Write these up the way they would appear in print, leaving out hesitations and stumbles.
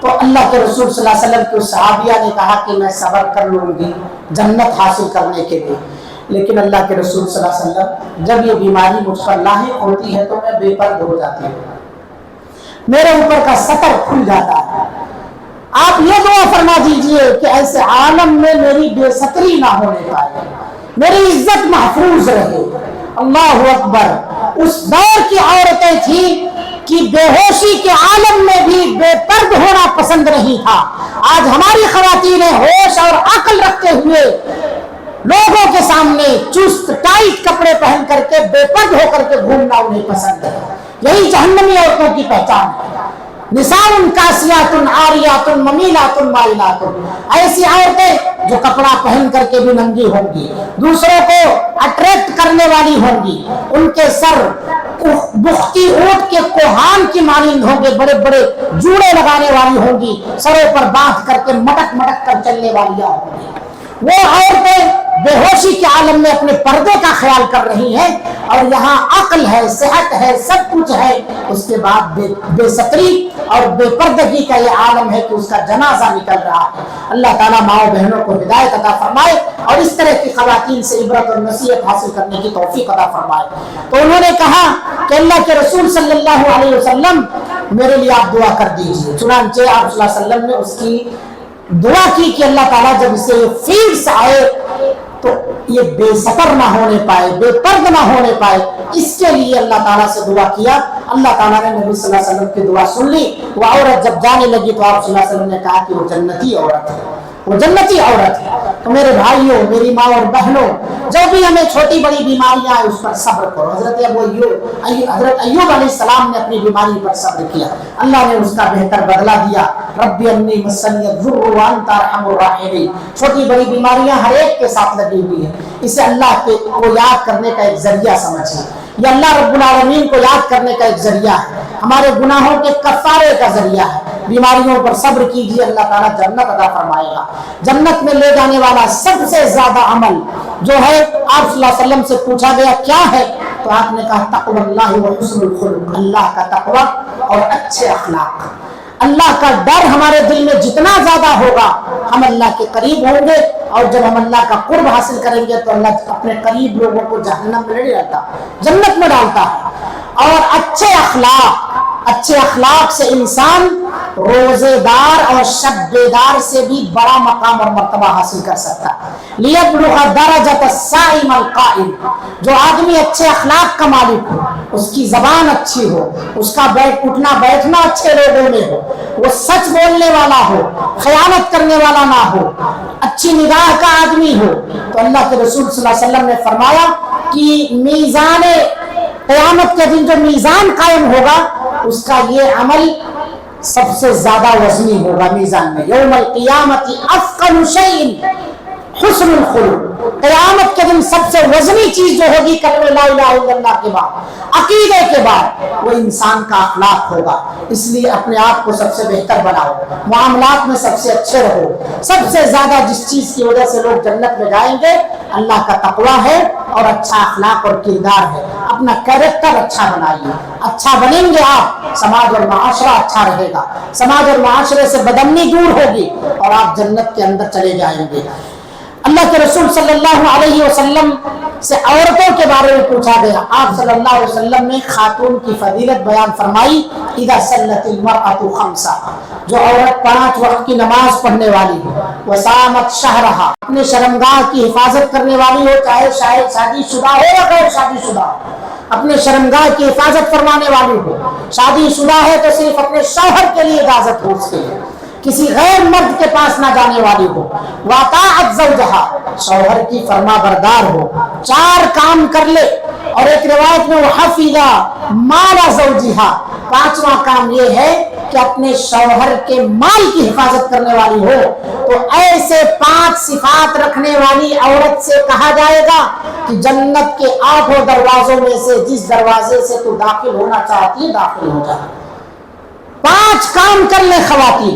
تو اللہ کے رسول صلی اللہ علیہ وسلم کی صحابیہ نے کہا کہ میں صبر کر لوں گی جنت حاصل کرنے کے لیے، لیکن اللہ کے رسول صلی اللہ علیہ وسلم جب یہ بیماری مجھ پر لاحق ہوتی ہے تو میں بے پرد ہو جاتی ہوں، میرے اوپر کا سطر کھل جاتا ہے۔ آپ یہ دعا فرما دیجئے کہ ایسے عالم میں میری بے ستری نہ ہونے پائے، میری عزت محفوظ رہے۔ اللہ اکبر! اس دور کی عورتیں تھیں کہ بے ہوشی کے عالم میں بھی بے پرد ہونا پسند نہیں تھا۔ آج ہماری خواتین ہوش اور عقل رکھتے ہوئے لوگوں کے سامنے چست ٹائٹ کپڑے پہن کر کے بے پرد ہو کر کے گھومنا انہیں پسند ہے۔ یہی جہنمی عورتوں کی پہچان ہے۔ نساء کاسیات عاریات ممیلات مائلات، ایسی عورتیں جو کپڑا پہن کر کے بھی ننگی ہوں گی، دوسروں کو اٹریکٹ کرنے والی ہوں گی، ان کے سر بختی اونٹ کے کوہان کی مانند ہوں گے، بڑے بڑے جوڑے لگانے والی ہوں گی، سروں پر باندھ کر کے مٹک مٹک کر چلنے والی ہوں گی۔ وہ عورتیں بے ہوشی کے عالم میں اپنے پردے کا خیال کر رہی ہیں، اور یہاں عقل ہے، صحت ہے، سب کچھ ہے، اس کے بعد بے ستری اور بے پردگی کا یہ عالم ہے کہ اس کا جنازہ نکل رہا ہے۔ اللہ تعالیٰ ماؤں بہنوں کو ہدایت عطا فرمائے اور اس طرح کی خواتین سے عبرت اور نصیحت حاصل کرنے کی توفیق عطا فرمائے۔ تو انہوں نے کہا کہ اللہ کے رسول صلی اللہ علیہ وسلم میرے لیے آپ دعا کر دیجیے۔ چنانچہ آپ صلی اللہ علیہ وسلم نے اس کی دعا کی کہ اللہ تعالیٰ جب اسے فیلڈ سے آئے تو یہ بے سطر نہ ہونے پائے، بے پرد نہ ہونے پائے، اس کے لیے اللہ تعالیٰ سے دعا کیا۔ اللہ تعالیٰ نے نبی صلی اللہ علیہ وسلم کی دعا سن لی۔ وہ عورت جب جانے لگی تو آپ صلی اللہ علیہ وسلم نے کہا کہ وہ جنتی عورت ہے، وہ جنتی عورت ہے۔ تو میرے بھائیوں، میری ماں اور بہنوں، جو بھی ہمیں چھوٹی بڑی بیماریاں ہیں اس پر صبر کرو۔ حضرت ایوب علیہ السلام نے اپنی بیماری پر صبر کیا، اللہ نے اس کا بہتر بدلہ دیا۔ رب انی مسنی الضر وانت ارحم الراحمین۔ چھوٹی بڑی بیماریاں ہر ایک کے ساتھ لگی ہوئی ہیں، اسے اللہ کو یاد کرنے کا ایک ذریعہ سمجھیں۔ یہ اللہ رب العالمین کو یاد کرنے کا ایک ذریعہ ہے، ہمارے گناہوں کے کفارے کا ذریعہ ہے۔ بیماریوں پر صبر کیجیے، اللہ تعالیٰ جنت عطا فرمائے گا۔ جنت میں لے جانے والا سب سے زیادہ عمل جو ہے، آپ صلی اللہ علیہ وسلم سے پوچھا گیا کیا ہے تو آپ نے کہا تقوی اللہ و حسن الخلق، اللہ کا تقوی اور اچھے اخلاق۔ اللہ کا ڈر ہمارے دل میں جتنا زیادہ ہوگا ہم اللہ کے قریب ہوں گے، اور جب ہم اللہ کا قرب حاصل کریں گے تو اللہ اپنے قریب لوگوں کو جہنم میں نہیں ڈالتا، جنت میں ڈالتا ہے۔ اور اچھے اخلاق سے انسان روزے دار اور شب بیدار سے بھی بڑا مقام اور مرتبہ حاصل کر سکتا ہے۔ لِيَبْلُغَ دَرَجَةَ الصَّائِمِ الْقَائِمِ، جو آدمی اچھے اخلاق کا مالک ہو، اس کی زبان اچھی ہو، اس کا اٹھنا بیٹھنا اچھے لوگوں میں ہو، وہ سچ بولنے والا ہو، خیانت کرنے والا نہ ہو، اچھی نگاہ کا آدمی ہو، تو اللہ کے رسول صلی اللہ علیہ وسلم نے فرمایا کہ میزان قیامت کے دن جو میزان قائم ہوگا اس کا یہ عمل سب سے زیادہ وزنی ہوگا میزان میں۔ یوم القیامت اثقل شیء حسن الخلق، قیامت کے دن سب سے وزنی چیز جو ہوگی کلمہ لا الہ الا اللہ کے بعد، عقیدے کے بعد، وہ انسان کا اخلاق ہوگا۔ اس لیے اپنے آپ کو سب سے بہتر بناؤ، معاملات میں سب سے اچھے رہو۔ سب سے زیادہ جس چیز کی وجہ سے لوگ جنت میں جائیں گے اللہ کا تقویٰ ہے اور اچھا اخلاق اور کردار ہے۔ اپنا کیریکٹر اچھا بنائیے، اچھا بنیں گے آپ، سماج اور معاشرہ اچھا رہے گا، سماج اور معاشرے سے بدامنی دور ہوگی اور آپ جنت کے اندر چلے جائیں گے۔ اللہ کے رسول صلی اللہ علیہ وسلم سے عورتوں کے بارے میں پوچھا گیا، آپ صلی اللہ علیہ وسلم نے خاتون کی فضیلت بیان فرمائی، اذا صلت المرأة خمسا، جو عورت 5 وقت کی نماز پڑھنے والی ہو، وصامت شہرہا، اپنے شرمگاہ کی حفاظت کرنے والی ہو، چاہے شادی شدہ ہو یا غیر شادی شدہ ہو، اپنے شرمگاہ کی حفاظت فرمانے والی ہو، شادی شدہ ہے تو صرف اپنے شوہر کے لیے اجازت ہو، اس کے لیے کسی غیر مرد کے پاس نہ جانے والی ہو، واطاعت زوجہا، شوہر کی فرما بردار ہو، 4 کام کر لے، اور ایک روایت میں وحفظا مال زوجہا، 5واں کام یہ ہے کہ اپنے شوہر کے مال کی حفاظت کرنے والی ہو۔ تو ایسے 5 صفات رکھنے والی عورت سے کہا جائے گا کہ جنت کے 8 دروازوں میں سے جس دروازے سے تو داخل ہونا چاہتی ہے داخل ہو جائے۔ 5 کام کر لیں خواتین،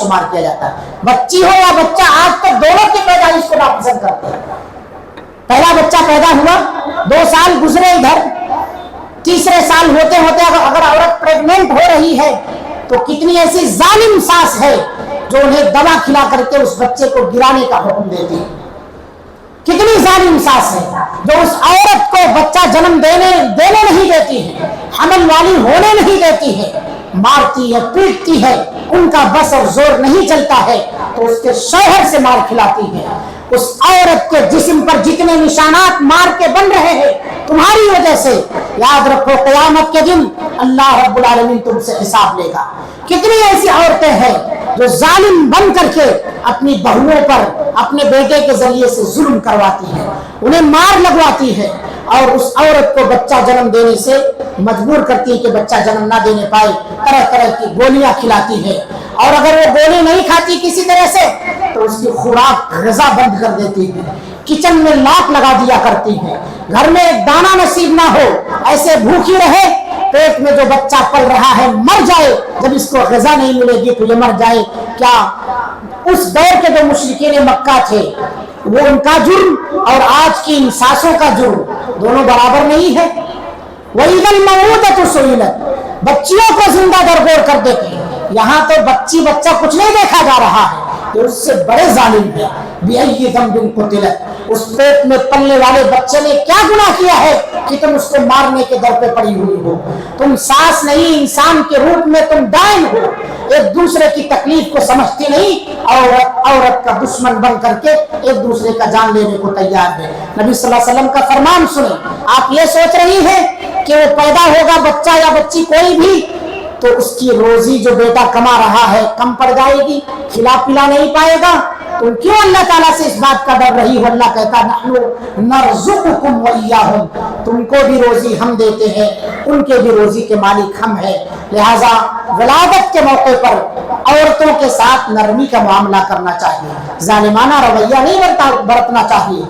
شمار کیا جاتا ہے. بچی ہو یا بچہ آج تک دونوں کی پیدائش کو ناپسند کرتے ہیں. پہلا بچہ پیدا ہوا 2 سال گزرے ادھر, تیسرے سال ہوتے ہوتے اگر عورت پریگننٹ ہو رہی ہے تو کتنی ایسی ظالم ساس ہے جو انہیں دوا کھلا کر کے اس بچے کو گرانے کا حکم دیتی ہے. کتنی ظالم ساس ہے جو اس عورت کو بچہ جنم دینے نہیں دیتی ہے, حمل والی ہونے نہیں دیتی ہے, مارتی ہے, پیٹتی ہے, ان کا بس اور زور نہیں چلتا ہے تو اس کے شوہر سے مار کھلاتی ہے. اس عورت کے جسم پر جتنے نشانات مار کے بن رہے ہیں تمہاری وجہ سے, یاد رکھو قیامت کے دن اللہ رب العالمین تم سے حساب لے گا. کتنی ایسی عورتیں ہیں جو ظالم بن کر کے اپنی بہوؤں پر اپنے بیٹے کے ذریعے سے ظلم کرواتی ہے, انہیں مار لگواتی ہے اور اس عورت کو بچہ جنم دینے سے مجبور کرتی ہے کہ بچہ جنم نہ دینے پائے. طرح طرح کی گولیاں کھلاتی ہے اور اگر وہ گولی نہیں کھاتی کسی طرح سے تو اس کی خوراک غذا بند کر دیتی ہے, کچن میں لاک لگا دیا کرتی ہے, گھر میں ایک دانہ نصیب نہ ہو, ایسے بھوکی رہے, پیٹ میں جو بچہ پل رہا ہے مر جائے, جب اس کو غذا نہیں ملے گی تو یہ مر جائے. کیا اس دور کے جو مشرکین مکہ تھے وہ ان کا جرم اور آج کی ان ساسوں کا جرم دونوں برابر نہیں ہے؟ وَإِذَا الْمَوْءُودَةُ سُئِلَتْ, بچیوں کو زندہ درگور کر دیتے ہیں. یہاں تو بچہ کچھ نہیں دیکھا جا رہا ہے کہ اس سے بڑے ظالم ہیں. بِأَيِّ ذَنبٍ قُتِلَتْ, اس پیٹ میں پلنے والے بچے نے کیا گناہ کیا ہے کہ تم اس کو مارنے کے در پہ پڑی ہوئی ہو؟ تم ساس نہیں, انسان کے روپ میں تم ڈائن ہو, ایک دوسرے کی تکلیف کو سمجھتی نہیں, عورت کا دشمن بن کر کے ایک دوسرے کا جان لینے کو تیار ہے. نبی صلی اللہ علیہ وسلم کا فرمان سنیں. آپ یہ سوچ رہی ہیں کہ وہ پیدا ہوگا بچہ یا بچی کوئی بھی تو اس کی روزی جو بیٹا کما رہا ہے کم پڑ جائے گی, کھلا پلا نہیں پائے گا, تم کیوں اللہ تعالیٰ سے اس بات کا ڈر رہی ہو؟ اللہ کہتا نحن نرزقکم وإیاہم, تم کو بھی روزی ہم دیتے ہیں, ان کے بھی روزی کے مالک ہم ہیں. لہذا ولادت کے موقع پر عورتوں کے ساتھ نرمی کا معاملہ کرنا چاہیے, ظالمانہ رویہ نہیں برتنا چاہیے.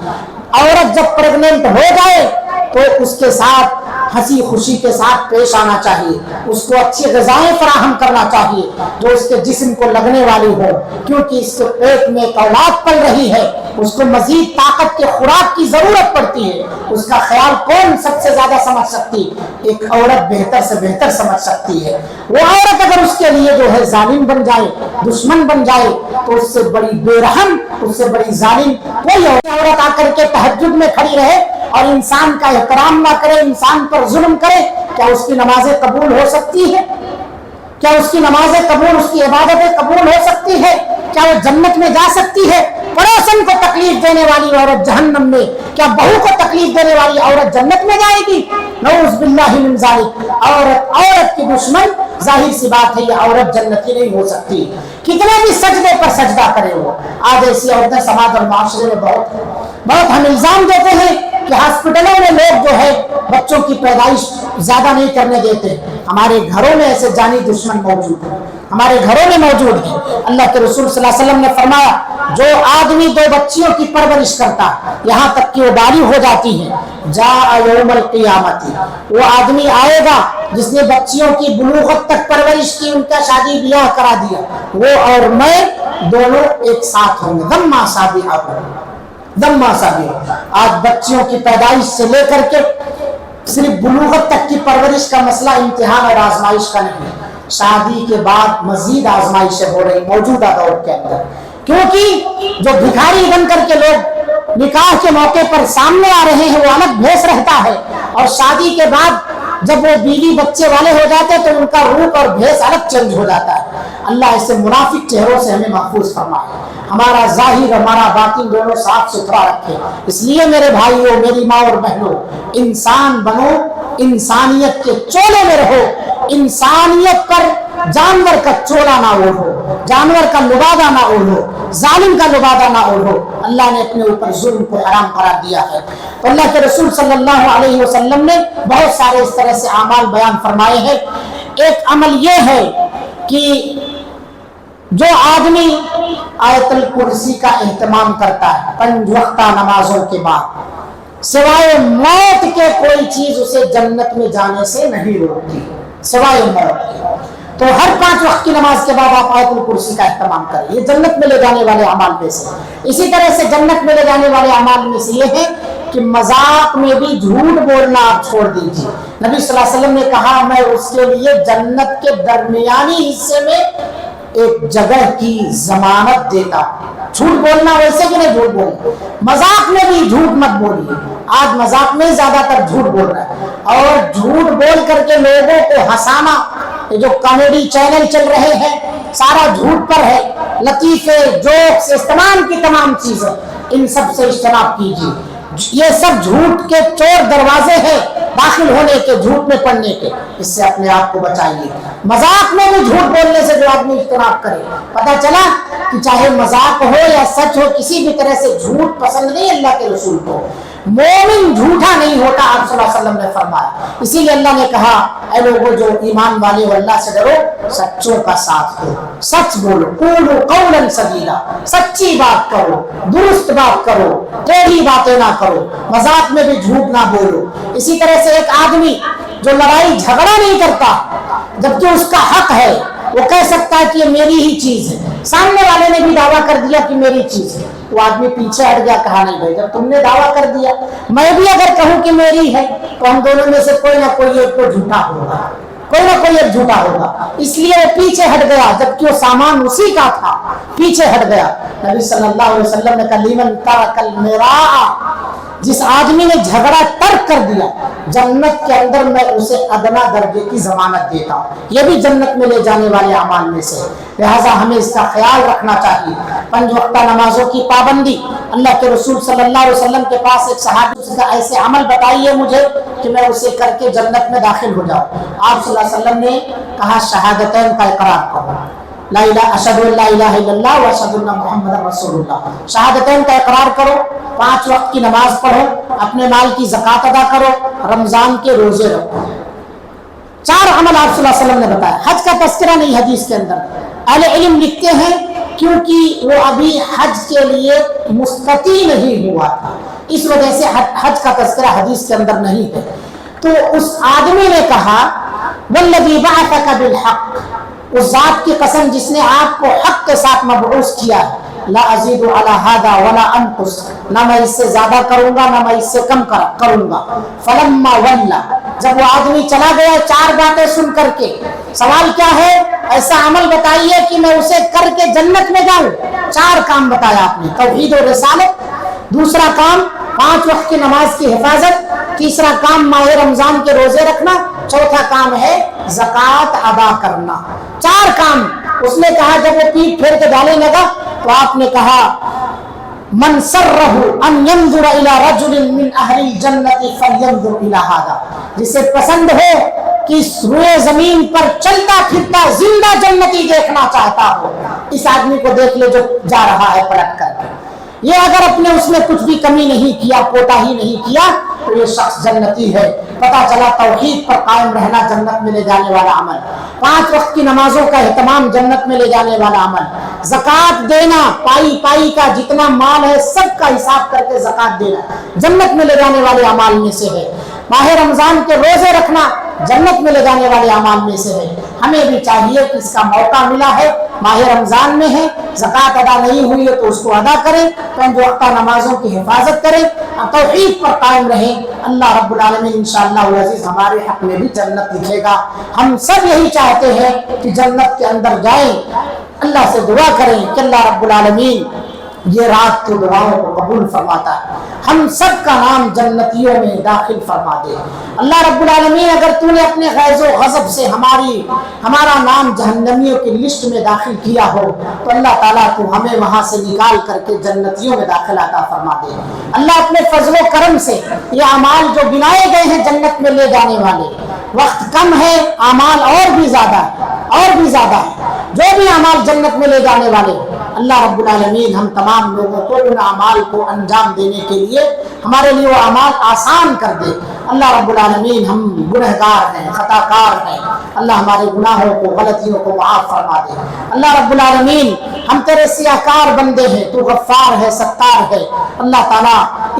عورت جب پریگننٹ ہو جائے تو اس کے ساتھ ہنسی خوشی کے ساتھ پیش آنا چاہیے, اس کو اچھی غذائیں فراہم کرنا چاہیے جو اس کے جسم کو لگنے والی ہو, کیونکہ اس کے پیٹ میں ایک اولاد پل رہی ہے, اس کو مزید طاقت کے خوراک کی ضرورت پڑتی ہے. اس کا خیال کون سب سے زیادہ سمجھ سکتی؟ ایک عورت بہتر سے بہتر سمجھ سکتی ہے. وہ عورت اگر اس کے لیے جو ہے ظالم بن جائے, دشمن بن جائے, تو اس سے بڑی بے رحم, اس سے بڑی ظالم کوئی عورت آ کر کے تہجد میں کھڑی رہے اور انسان کا احترام نہ کرے, انسان پر ظلم کرے, کیا اس کی نمازیں قبول ہو سکتی ہے؟ کیا اس کی نمازیں قبول, اس کی عبادتیں قبول ہو سکتی ہے؟ کیا وہ جنت میں جا سکتی ہے؟ پڑوسن کو تکلیف دینے والی عورت جہنم میں, کیا بہو کو تکلیف دینے والی عورت جنت میں جائے گی؟ نعوذ باللہ من ذالک. عورت کی دشمن, ظاہر سی بات ہے یہ عورت جنتی نہیں ہو سکتی, کتنے بھی سجدے پر سجدہ کرے وہ. آج ایسی عورتیں سماج اور معاشرے میں بہت ہم الزام دیتے ہیں کہ ہاسپٹلوں میں لوگ جو ہے بچوں کی پیدائش زیادہ نہیں کرنے دیتے. ہمارے گھروں میں ایسے جانی دشمن موجود ہیں, ہمارے گھروں میں موجود ہیں. اللہ کے رسول صلی اللہ علیہ وسلم نے فرمایا جو آدمی 2 بچیوں کی پرورش کرتا یہاں تک کہ وہ بالغ ہو جاتی ہیں, جاء یوم القیامت, وہ آدمی آئے گا جس نے بچیوں کی بلوغت تک پرورش کی, ان کا شادی بیاہ کرا دیا, وہ اور میں دونوں ایک ساتھ ہوں گے. ضمّا صابیہ, آج بچیوں کی پیدائش سے لے کر کے صرف بلوغت تک کی پرورش کا مسئلہ امتحان اور آزمائش کا نہیں, شادی کے بعد مزید آزمائشیں ہو رہی موجودہ دور کے اندر, کیونکہ جو بھکاری بن کر کے لوگ نکاح کے موقع پر سامنے آ رہے ہیں وہ الگ بھیس رہتا ہے, اور شادی کے بعد جب وہ بیوی بچے والے ہو جاتے تو ان کا روپ اور بھیس الگ چینج ہو جاتا ہے. اللہ ایسے منافق چہروں سے ہمیں محفوظ فرمائے, ہمارا ظاہر ہمارا باطن دونوں صاف ستھرا رکھے. اس لیے میرے بھائیوں, میری ماں اور بہنوں, انسان بنو, انسانیت کے چولے میں رہو, انسانیت پر جانور کا چولا نہ اوڑھو, جانور کا لبادہ نہ اوڑھو, ظالم کا لبادہ نہ اوڑھو. اللہ نے اپنے اوپر ظلم کو حرام قرار دیا ہے. تو اللہ کے رسول صلی اللہ علیہ وسلم نے بہت سارے اس طرح سے اعمال بیان فرمائے ہیں. ایک عمل یہ ہے کہ جو آدمی آیت الکرسی کا اہتمام کرتا ہے 5 وقتہ نمازوں کے بعد, سوائے موت کے کوئی چیز اسے جنت میں جانے سے نہیں روکتی, سوائے موت کے. تو ہر 5 وقت کی نماز کے بعد آپ آیت الکرسی کا اہتمام کریں، یہ جنت میں لے جانے والے اعمال میں سے۔ اسی طرح سے جنت میں لے جانے والے اعمال میں سے یہ ہے کہ مذاق میں بھی جھوٹ بولنا آپ چھوڑ دیجیے۔ نبی صلی اللہ علیہ وسلم نے کہا میں اس کے لیے جنت کے درمیانی حصے میں ایک جگہ کی ضمانت دیتا ہوں۔ جھوٹ بولنا ویسے کہ نہیں جھوٹ بولنا، مذاق میں بھی جھوٹ مت بولیے۔ آج مذاق میں زیادہ تر جھوٹ بول رہا ہے، اور جھوٹ بول کر کے لوگوں کو ہنسانا، یہ جو کامیڈی چینل چل رہے ہیں سارا جھوٹ پر ہے، لطیفے، جوکس، استعمال کی تمام چیزیں، ان سب سے اجتناب کیجیے۔ یہ سب جھوٹ کے چور دروازے ہیں داخل ہونے کے، جھوٹ میں پڑنے کے، اس سے اپنے آپ کو بچائیے۔ مذاق میں بھی جھوٹ بولنے سے جو آدمی اجتناب کرے، پتہ چلا کہ چاہے مذاق ہو یا سچ ہو، کسی بھی طرح سے جھوٹ پسند نہیں اللہ کے رسول کو۔ مومن جھوٹا نہیں ہوتا، آپ صلی اللہ علیہ وسلم نے فرمایا۔ اسی لیے اللہ نے کہا اے لوگوں جو ایمان والے ہو اللہ سے ڈرو، سچوں کا ساتھ دو، سچ بولو، قولوا قولا سدیدا، سچی بات کرو، درست بات کرو، ٹیڑھی باتیں نہ کرو، مذاق میں بھی جھوٹ نہ بولو۔ اسی طرح سے ایک آدمی جو لڑائی جھگڑا نہیں کرتا جبکہ اس کا حق ہے، وہ کہہ سکتا ہے کہ یہ میری ہی چیز ہے، سامنے والے نے بھی دعویٰ کر دیا کہ میری چیز ہے، وہ آدمی پیچھے ہٹ گیا، کہا نہیں بھائی جب تم نے دعویٰ کر دیا، میں بھی اگر کہوں کہ میری ہے تو ہم دونوں میں سے کوئی نہ کوئی ایک تو جھوٹا ہوگا، کوئی نہ کوئی ایک جھوٹا ہوگا، اس لیے وہ پیچھے ہٹ گیا جبکہ وہ سامان اسی کا تھا، پیچھے ہٹ گیا۔ نبی صلی اللہ علیہ وسلم نے کہا لیمن ترک المراء، جس آدمی نے جھگڑا ترک کر دیا جنت کے اندر میں اسے ادنا درجے کی ضمانت دیتا ہوں۔ یہ بھی جنت میں لے جانے والے اعمال میں سے، لہٰذا ہمیں اس کا خیال رکھنا چاہیے۔ 5 وقتہ نمازوں کی پابندی، اللہ کے رسول صلی اللہ علیہ وسلم کے پاس ایک صحابی سے کہا ایسے عمل بتائیے مجھے کہ میں اسے کر کے جنت میں داخل ہو جاؤں۔ آپ صلی اللہ علیہ وسلم نے کہا شہادتین کا اقرار کرو، لا الہ اشہد ان لا الہ الا اللہ و اشہد ان محمد رسول اللہ، شہادتین کا اقرار کرو، 5 وقت کی نماز پڑھو، اپنے مال کی زکوٰۃ ادا کرو، رمضان کے روزے رکھو۔ 4 عمل آپ صلی اللہ علیہ وسلم نے بتایا۔ حج کا تذکرہ نہیں حدیث کے اندر، اہل علم لکھتے ہیں کیونکہ وہ ابھی حج کے لیے مستطیع نہیں ہوا تھا، اس وجہ سے حج کا تذکرہ حدیث کے اندر نہیں ہے۔ تو اس آدمی نے کہا والذی بعثک بالحق، اس ذات کی قسم جس نے آپ کو حق کے ساتھ مبعوث کیا ہے، لا ازید علی ھذا ولا انقص، نہ میں اس سے زیادہ کروں گا نہ میں اس سے کم کروں گا۔ فلما ولا، جب وہ آدمی چلا گیا 4 باتیں سن کر کے، سوال کیا ہے ایسا عمل بتائیے کہ میں اسے کر کے جنت میں جاؤں۔ 4 کام بتایا آپ نے، توحید و رسالت، دوسرا کام 5 وقت کی نماز کی حفاظت، تیسرا کام ماہ رمضان کے روزے رکھنا، چوتھا کام ہے زکوٰۃ ادا کرنا۔ 4 کام اس نے کہا۔ جب وہ پیٹ پھیر کے جانے لگا تو آپ نے کہا من سرہ ان ینظر الی رجل من اہل الجنۃ فلینظر الی ھذا، جسے پسند ہو کہ اس روئے زمین پر چلتا پھرتا زندہ جنتی دیکھنا چاہتا ہو، اس آدمی کو دیکھ لے جو جا رہا ہے پلٹ کر کے۔ یہ اگر اپنے اس میں کچھ بھی کمی نہیں کیا، کوتا ہی نہیں کیا تو یہ شخص جنتی ہے۔ پتا چلا توحید پر قائم رہنا جنت میں لے جانے والا عمل، 5 وقت کی نمازوں کا اہتمام جنت میں لے جانے والا عمل، زکوٰۃ دینا، پائی کا جتنا مال ہے سب کا حساب کر کے زکوٰۃ دینا جنت میں لے جانے والے اعمال میں سے ہے۔ ماہ رمضان کے روزے رکھنا جنت میں لے جانے والے اعمال میں سے ہے۔ ہمیں بھی چاہیے کہ اس کا موقع ملا ہے، ماہ رمضان میں ہے، زکوٰۃ ادا نہیں ہوئی ہے تو اس کو ادا کریں، 5 وقتہ نمازوں کی حفاظت کریں، توحید پر قائم رہیں۔ اللہ رب العالمین انشاءاللہ العزیز ہمارے حق میں بھی جنت لکھے گا۔ ہم سب یہی چاہتے ہیں کہ جنت کے اندر جائیں، اللہ سے دعا کریں کہ اللہ رب العالمین یہ رات تو دعاؤں کو قبول فرماتا ہے، ہم سب کا نام جنتیوں میں داخل فرما دے۔ اللہ رب العالمین اگر تو نے اپنے غیظ و غضب سے ہمارا نام جہنمیوں کی لسٹ میں داخل کیا ہو تو اللہ تعالیٰ تو ہمیں وہاں سے نکال کر کے جنتیوں میں داخل عطا فرما دے۔ اللہ اپنے فضل و کرم سے یہ اعمال جو گنائے گئے ہیں جنت میں لے جانے والے، وقت کم ہے، اعمال اور بھی زیادہ ہے، جو بھی اعمال جنت میں لے جانے والے، اللہ رب العالمین ہم تمام لوگوں کو ان اعمال کو انجام دینے کے لیے ہمارے لیے وہ اعمال آسان کر دے۔ اللہ رب العالمین ہم گنہگار ہیں، خطا کار ہیں، اللہ ہمارے گناہوں کو، غلطیوں کو معاف فرما دے۔ اللہ رب العالمین ہم تیرے سیاہ کار بندے ہیں، تو غفار ہے، ستار ہے، اللہ تعالیٰ